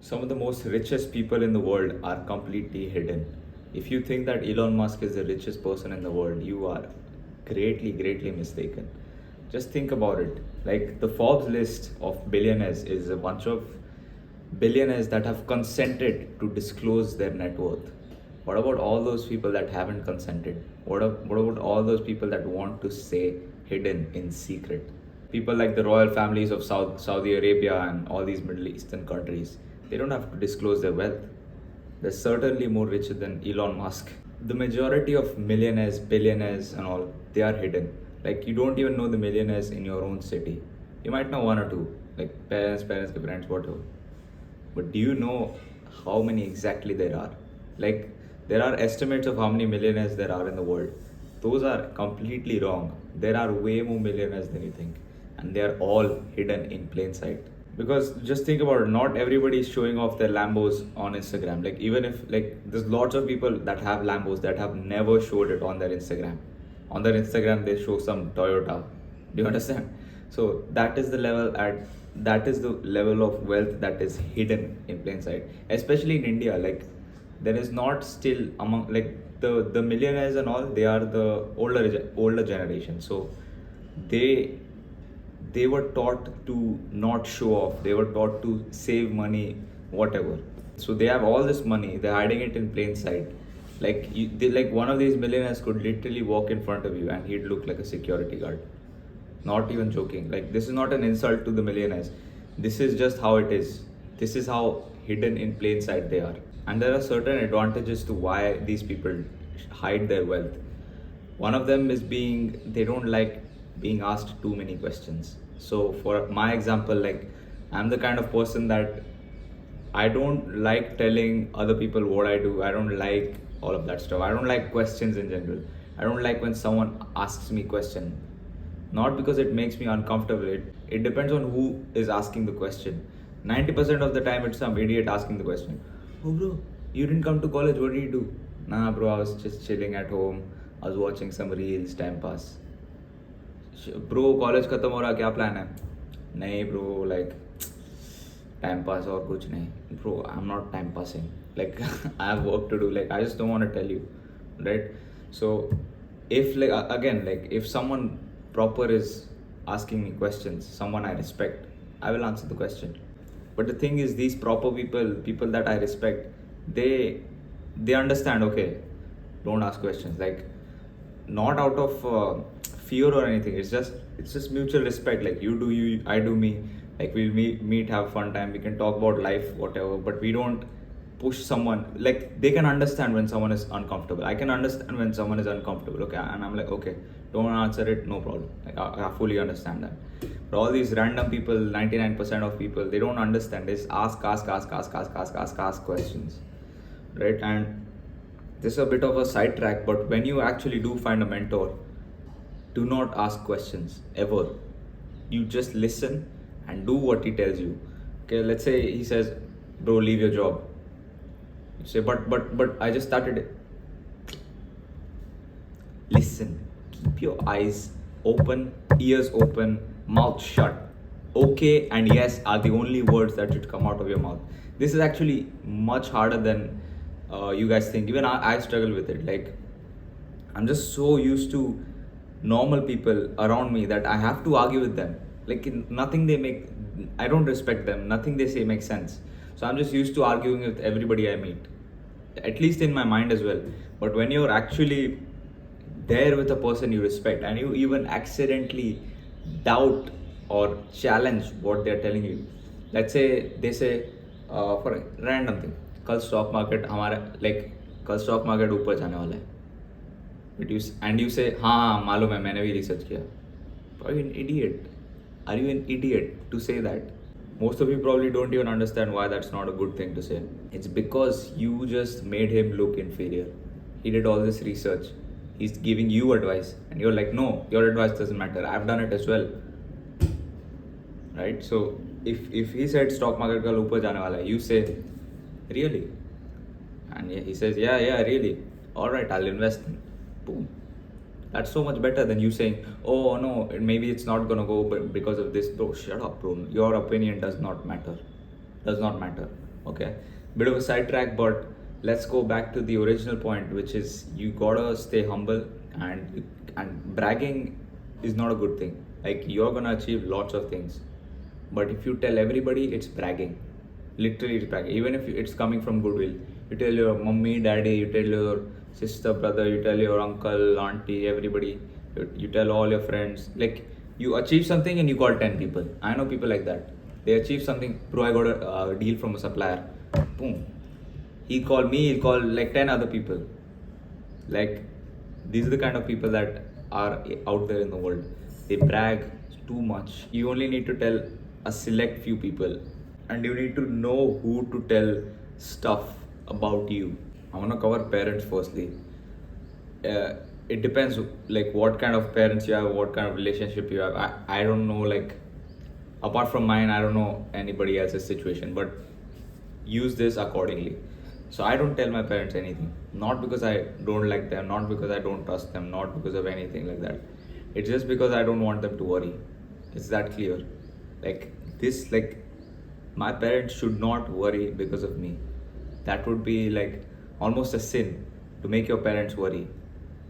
Some of the most richest people in the world are completely hidden. If you think that Elon Musk is the richest person in the world, you are greatly mistaken. Just think about it. Like the Forbes list of billionaires is a bunch of billionaires that have consented to disclose their net worth. What about all those people that haven't consented? What about all those people that want to stay hidden in secret? People like the royal families of Saudi Arabia and all these Middle Eastern countries, they don't have to disclose their wealth. They're certainly more richer than Elon Musk. The majority of millionaires, billionaires, and all, they are hidden. Like, you don't even know the millionaires in your own city. You might know one or two, like parents, friends, whatever. But do you know how many exactly there are? Like, there are estimates of how many millionaires there are in the world. Those are completely wrong. There are way more millionaires than you think, and they are all hidden in plain sight. Because just think about it, not everybody is showing off their Lambos on Instagram. Like, even if, like, there's lots of people that have Lambos that have never showed it on their Instagram. On their Instagram, they show some Toyota. Do you understand? So that is the level of wealth that is hidden in plain sight, especially in India. Like, there is not still among, like, the millionaires and all, they are the older generation. So they they were taught to not show off, they were taught to save money, whatever. So they have all this money, they're hiding it in plain sight. Like, like one of these millionaires could literally walk in front of you and he'd look like a security guard. Not even joking. Like, this is not an insult to the millionaires, this is just how it is. This is how hidden in plain sight they are. And there are certain advantages to why these people hide their wealth. One of them is being, they don't like being asked too many questions. So for my example, like, I'm the kind of person that I don't like telling other people what I do. I don't like all of that stuff. I don't like questions in general. I don't like when someone asks me question. Not because it makes me uncomfortable. It depends on who is asking the question. 90% of the time it's some idiot asking the question. Oh bro, you didn't come to college, what did you do? Nah bro, I was just chilling at home. I was watching some reels, time pass. Bro college खत्म हो रहा, क्या plan है? नहीं bro, like time pass और कुछ नहीं bro. I am not time passing, like I have work to do, like I just don't want to tell you, right? So if, like, again, like, if someone proper is asking me questions, someone I respect, I will answer the question. But the thing is, these proper people that I respect, they understand, okay, don't ask questions, like, not out of fear or anything. It's just mutual respect. Like, you do you, I do me. Like, we'll meet, have fun time, we can talk about life, whatever, but we don't push someone. Like, they can understand when someone is uncomfortable, I can understand when someone is uncomfortable, okay, and I'm like, okay, don't answer it, no problem. Like, I fully understand that. But all these random people, 99% of people, they don't understand. They just ask questions, right? And this is a bit of a sidetrack, but when you actually do find a mentor, do not ask questions ever. You just listen and do what he tells you. Okay, let's say he says, bro, leave your job. You say, but I just started it. Listen, keep your eyes open, ears open, mouth shut. Okay and yes are the only words that should come out of your mouth. This is actually much harder than you guys think. Even I struggle with it. Like, I'm just so used to normal people around me that I have to argue with them. Like, nothing they make, I don't respect them. Nothing they say makes sense. So I'm just used to arguing with everybody I meet, at least in my mind as well. But when you're actually there with a person you respect and you even accidentally doubt or challenge what they're telling you, let's say they say, for a random thing, कल stock market हमारा, like, कल stock market ऊपर जाने वाला है, but you and you से, हाँ मालूम है, मैंने भी रिसर्च किया. Are you an idiot? Are you an idiot to say that? Most of you probably don't even understand why that's not a good thing to say. It's because you just made him look inferior. He did all this research. He's giving you advice, and you're like, no, your advice doesn't matter. I've done it as well, right? So if he said stock market kal upar jane wala hai, you say, really? And he says, yeah, really. All right, I'll invest. Boom. That's so much better than you saying, oh no, maybe it's not gonna go because of this. Bro, shut up, bro. Your opinion does not matter. Does not matter. Okay, bit of a sidetrack, but let's go back to the original point, which is you gotta stay humble, and bragging is not a good thing. Like, you're gonna achieve lots of things, but if you tell everybody, it's bragging. Literally, it's bragging. Even if it's coming from goodwill, you tell your mummy, daddy, you tell your sister, brother, you tell your uncle, auntie, everybody. You tell all your friends. Like, you achieve something and you call 10 people. I know people like that. They achieve something. Bro, I got a deal from a supplier. Boom. He called me. He'll call like 10 other people. Like, these are the kind of people that are out there in the world. They brag too much. You only need to tell a select few people, and you need to know who to tell stuff about you. I want to cover parents firstly. It depends, like, what kind of parents you have, what kind of relationship you have. I don't know, like, apart from mine, I don't know anybody else's situation, but use this accordingly. So I don't tell my parents anything, not because I don't like them, not because I don't trust them, not because of anything like that. It's just because I don't want them to worry. It's that clear. Like, this, like, my parents should not worry because of me. That would be like almost a sin, to make your parents worry.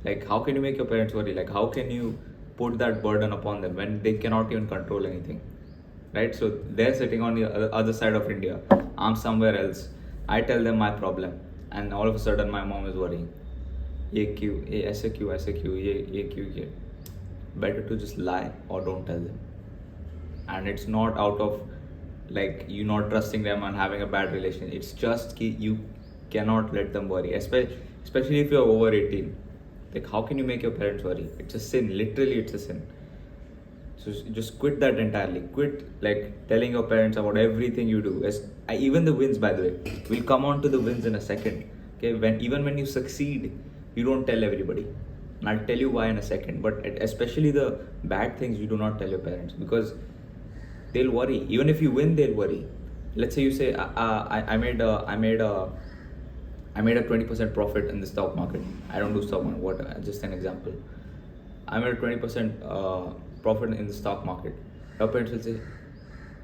Like, how can you make your parents worry? Like, how can you put that burden upon them when they cannot even control anything? Right? So they're sitting on the other side of India. I'm somewhere else. I tell them my problem, and all of a sudden my mom is worrying. ये क्यों, ये ऐसे क्यों, ये क्यों, ये. Better to just lie or don't tell them. And it's not out of, like, you not trusting them and having a bad relation. It's just you cannot let them worry, especially if you're over 18. Like, how can you make your parents worry? It's a sin. Literally, it's a sin. So just quit that entirely. Quit, like, telling your parents about everything you do. Even the wins, by the way. We'll come on to the wins in a second. Okay, even when you succeed, you don't tell everybody. And I'll tell you why in a second. But especially the bad things, you do not tell your parents, because they'll worry. Even if you win, they'll worry. Let's say you say, I made a 20% profit in the stock market. I don't do stock market. What? Just an example. I made a 20% profit in the stock market. Your parents will say,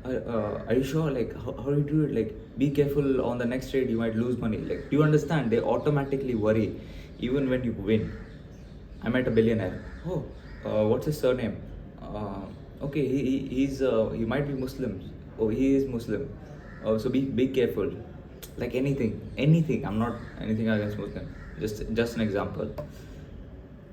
are you sure? Like, how do you do it? Like, be careful on the next trade, you might lose money. Like, do you understand? They automatically worry even when you win. I met a billionaire. Oh, what's his surname? Okay, he might be Muslim. Oh, he is Muslim. So be careful. Like, anything. I'm not anything against Muslim. Just an example.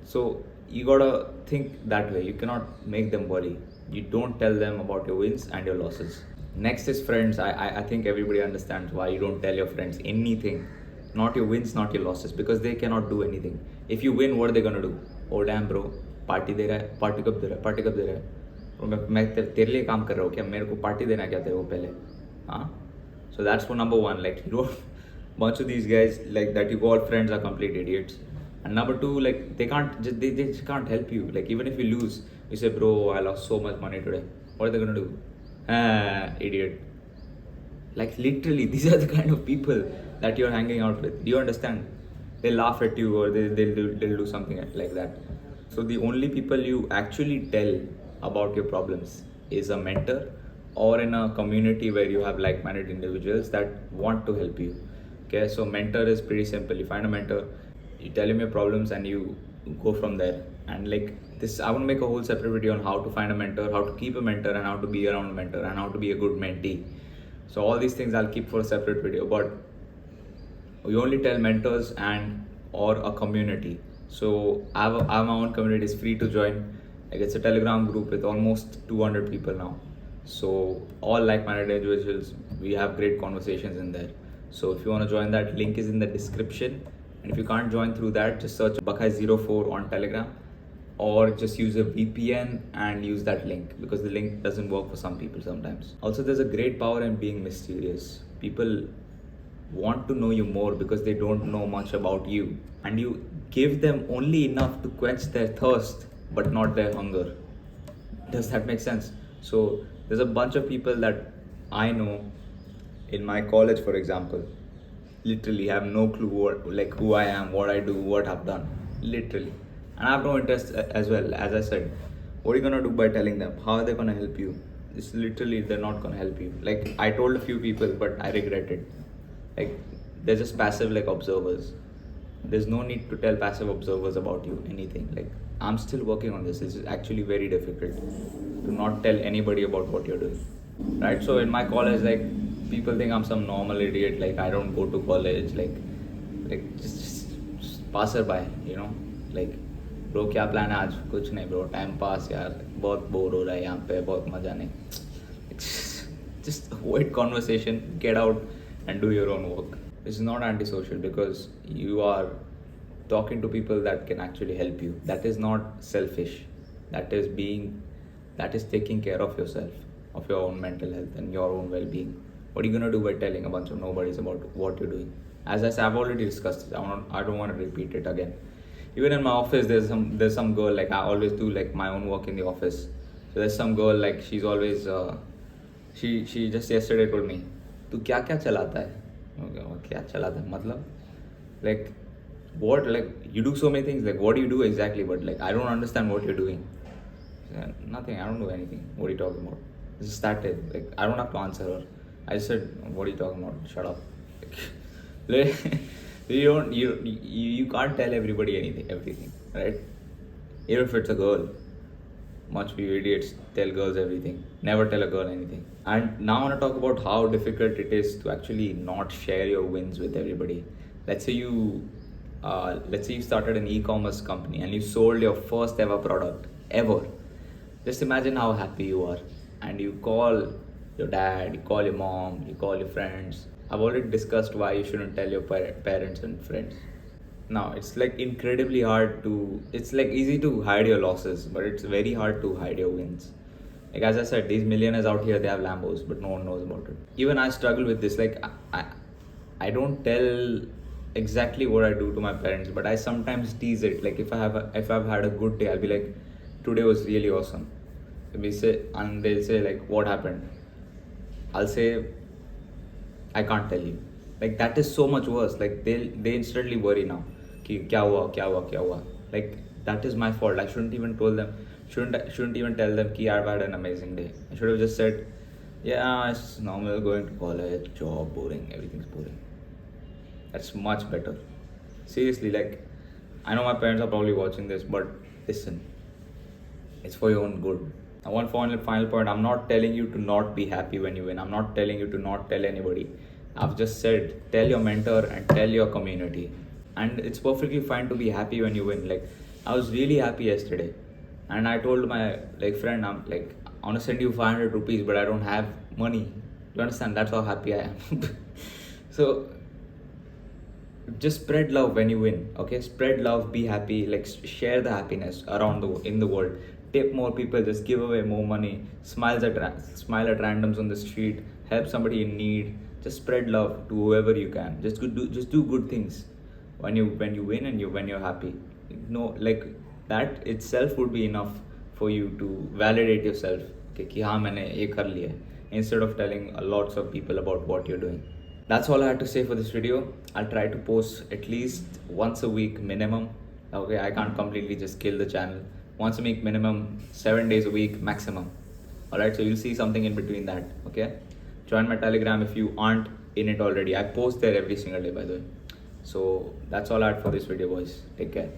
So you gotta think that way. You cannot make them worry. You don't tell them about your wins and your losses. Next is friends. I think everybody understands why you don't tell your friends anything. Not your wins, not your losses, because they cannot do anything. If you win, what are they gonna do? Oh damn bro, party दे रहा है, party कब दे रहा है? मैं तेरे लिए काम कर रहा हूँ क्या? मेरे को पार्टी देना क्या तेरे को पहले? हाँ? So that's for number one. Like, you know, bunch of these guys like that you call friends are complete idiots. And number two, like, they just can't help you. Like, even if you lose, you say, bro, I lost so much money today. What are they gonna do? Idiot. Like, literally, these are the kind of people that you're hanging out with. Do you understand? They laugh at you, or they'll do something like that. So the only people you actually tell about your problems is a mentor, or in a community where you have like-minded individuals that want to help you. Okay, so mentor is pretty simple. You find a mentor, you tell him your problems, and you go from there. And like this, I want to make a whole separate video on how to find a mentor, how to keep a mentor, and how to be around a mentor, and how to be a good mentee. So all these things I'll keep for a separate video, but we only tell mentors and or a community. So I have my own community. It's free to join. Like, it's a Telegram group with almost 200 people now. So all like-minded individuals, we have great conversations in there. So if you want to join that, link is in the description. And if you can't join through that, just search Bakai04 on Telegram, or just use a VPN and use that link, because the link doesn't work for some people sometimes. Also, there's a great power in being mysterious. People want to know you more because they don't know much about you, and you give them only enough to quench their thirst but not their hunger. Does that make sense? So there's a bunch of people that I know in my college, for example, literally have no clue who I am, what I do, what I've done, literally. And I have no interest as well. As I said, what are you gonna do by telling them? How are they gonna help you? It's literally, they're not gonna help you. Like, I told a few people, but I regret it. Like they're just passive like observers. There's no need to tell passive observers about you anything. Like I'm still working on this. This is actually very difficult to not tell anybody about what you're doing. Right? So in my college, like people think I'm some normal idiot, like I don't go to college, just passerby, you know, like bro क्या plan है आज कुछ नहीं bro time pass यार बहुत bore हो रहा है यहाँ पे बहुत मज़ा नहीं just avoid conversation, get out and do your own work. It's not antisocial because you are talking to people that can actually help you. That is not selfish. That is taking care of yourself, of your own mental health and your own well-being. What are you gonna do by telling a bunch of nobodies about what you're doing? As I said, I've already discussed it. I don't want to repeat it again. Even in my office, there's some girl, like I always do like my own work in the office. So there's some girl, like she's always she just yesterday told me, तू क्या क्या चलाता है? Okay, क्या चलाता है मतलब? Like what, like you do so many things, like what do you do exactly? But like I don't understand what you're doing. Nothing, I don't do anything. What are you talking about? Just started. Like I don't have to answer her. I just said, what are you talking about? Shut up. Like, you can't tell everybody everything, right? Even if it's a girl. Much we idiots tell girls everything. Never tell a girl anything. And now I want to talk about how difficult it is to actually not share your wins with everybody. Let's say you started an e-commerce company and you sold your first ever product ever. Just imagine how happy you are, and you call your dad, you call your mom, you call your friends. I've already discussed why you shouldn't tell your parents and friends. Now it's like incredibly hard to, it's like easy to hide your losses, but it's very hard to hide your wins. Like as I said, these millionaires out here, they have Lambos, but no one knows about it. Even I struggle with this. Like I don't tell exactly what I do to my parents, but I sometimes tease it. Like if I've had a good day, I'll be like, today was really awesome. And they'll say like, what happened? I'll say, I can't tell you. Like that is so much worse. Like they instantly worry now. Ki kya hua? Like that is my fault. I shouldn't even shouldn't even tell them ki I've had an amazing day. I should have just said, yeah, it's normal, going to college, job, boring, everything's boring. That's much better. Seriously, like I know my parents are probably watching this, but listen, it's for your own good. And one final point, I'm not telling you to not be happy when you win. I'm not telling you to not tell anybody. I've just said, tell your mentor and tell your community. And it's perfectly fine to be happy when you win. Like I was really happy yesterday, and I told my friend, I'm like, I want to send you 500 rupees, but I don't have money. You understand? That's how happy I am. So just spread love when you win. Okay, spread love, be happy, like share the happiness around in the world. Tip more people, just give away more money, smile at randoms on the street, help somebody in need. Just spread love to whoever you can. Just do good things when you win and when you're happy. No, like that itself would be enough for you to validate yourself. Okay, कि हाँ मैंने ये कर लिया, instead of telling lots of people about what you're doing. That's all I had to say for this video. I'll try to post at least once a week minimum. Okay, I can't completely just kill the channel. Once a week minimum, 7 days a week maximum. Alright, so you'll see something in between that. Okay, join my Telegram if you aren't in it already. I post there every single day, by the way. So that's all I had for this video, boys. Take care.